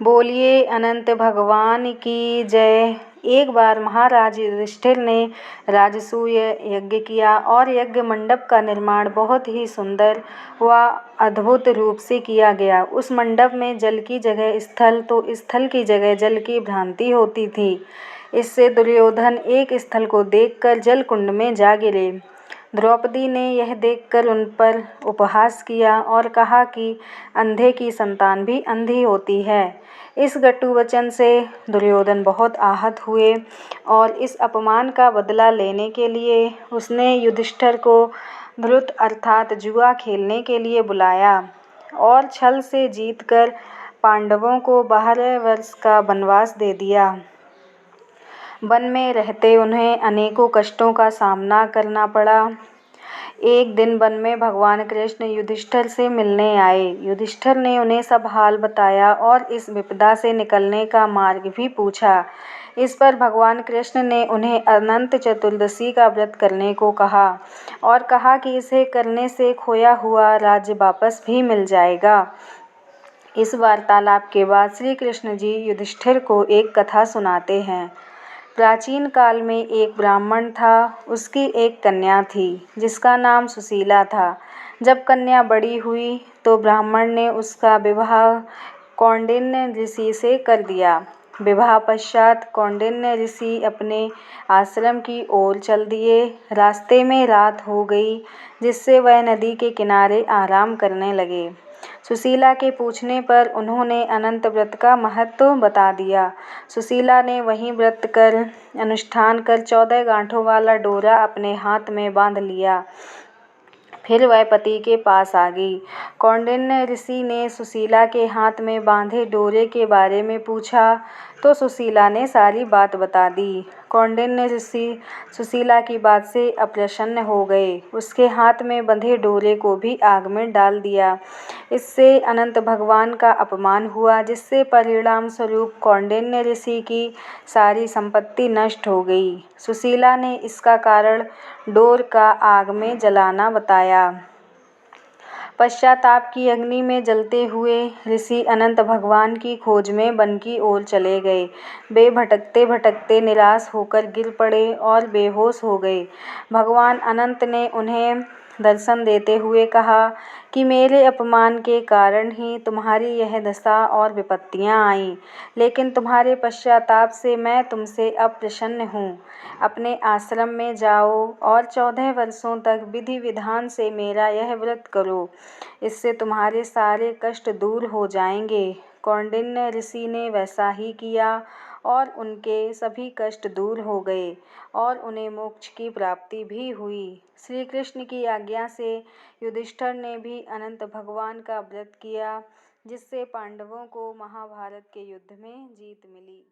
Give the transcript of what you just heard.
बोलिए अनंत भगवान की जय। एक बार महाराज युधिष्ठिर ने राजसूय यज्ञ किया और यज्ञ मंडप का निर्माण बहुत ही सुंदर व अद्भुत रूप से किया गया। उस मंडप में जल की जगह स्थल तो स्थल की जगह जल की भ्रांति होती थी। इससे दुर्योधन एक स्थल को देखकर जल कुंड में जा गिरे। द्रौपदी ने यह देखकर उन पर उपहास किया और कहा कि अंधे की संतान भी अंधी होती है। इस कटु वचन से दुर्योधन बहुत आहत हुए और इस अपमान का बदला लेने के लिए उसने युधिष्ठिर को धृत अर्थात जुआ खेलने के लिए बुलाया और छल से जीतकर पांडवों को 12 वर्ष का वनवास दे दिया। वन में रहते उन्हें अनेकों कष्टों का सामना करना पड़ा। एक दिन वन में भगवान कृष्ण युधिष्ठिर से मिलने आए। युधिष्ठिर ने उन्हें सब हाल बताया और इस विपदा से निकलने का मार्ग भी पूछा। इस पर भगवान कृष्ण ने उन्हें अनंत चतुर्दशी का व्रत करने को कहा और कहा कि इसे करने से खोया हुआ राज्य वापस भी मिल जाएगा। इस वार्तालाप के बाद श्री कृष्ण जी युधिष्ठिर को एक कथा सुनाते हैं। प्राचीन काल में एक ब्राह्मण था, उसकी एक कन्या थी जिसका नाम सुशीला था। जब कन्या बड़ी हुई तो ब्राह्मण ने उसका विवाह कौंडिन्य ऋषि से कर दिया। विवाह पश्चात कौंडिन्य ऋषि अपने आश्रम की ओर चल दिए। रास्ते में रात हो गई जिससे वह नदी के किनारे आराम करने लगे। सुशीला के पूछने पर उन्होंने अनंत व्रत का महत्व बता दिया। सुशीला ने वहीं व्रत कर अनुष्ठान कर 14 गांठों वाला डोरा अपने हाथ में बांध लिया। फिर वह पति के पास आ गई। कौंडिन्य ऋषि ने सुशीला के हाथ में बांधे डोरे के बारे में पूछा तो सुशीला ने सारी बात बता दी। कौंडिन्य ऋषि सुशीला की बात से अप्रसन्न हो गए। उसके हाथ में बंधे डोरे को भी आग में डाल दिया। इससे अनंत भगवान का अपमान हुआ, जिससे परिणाम स्वरूप कौंडिन्य ऋषि की सारी संपत्ति नष्ट हो गई। सुशीला ने इसका कारण डोर का आग में जलाना बताया। पश्चाताप की अग्नि में जलते हुए ऋषि अनंत भगवान की खोज में वन की ओर चले गए। वे भटकते भटकते निराश होकर गिर पड़े और बेहोश हो गए। भगवान अनंत ने उन्हें दर्शन देते हुए कहा कि मेरे अपमान के कारण ही तुम्हारी यह दशा और विपत्तियां आईं, लेकिन तुम्हारे पश्चाताप से मैं तुमसे अप्रसन्न हूँ। अपने आश्रम में जाओ और 14 वर्षों तक विधि विधान से मेरा यह व्रत करो। इससे तुम्हारे सारे कष्ट दूर हो जाएंगे। कौंडिन्य ऋषि ने वैसा ही किया और उनके सभी कष्ट दूर हो गए और उन्हें मोक्ष की प्राप्ति भी हुई। श्री कृष्ण की आज्ञा से युधिष्ठिर ने भी अनंत भगवान का व्रत किया, जिससे पांडवों को महाभारत के युद्ध में जीत मिली।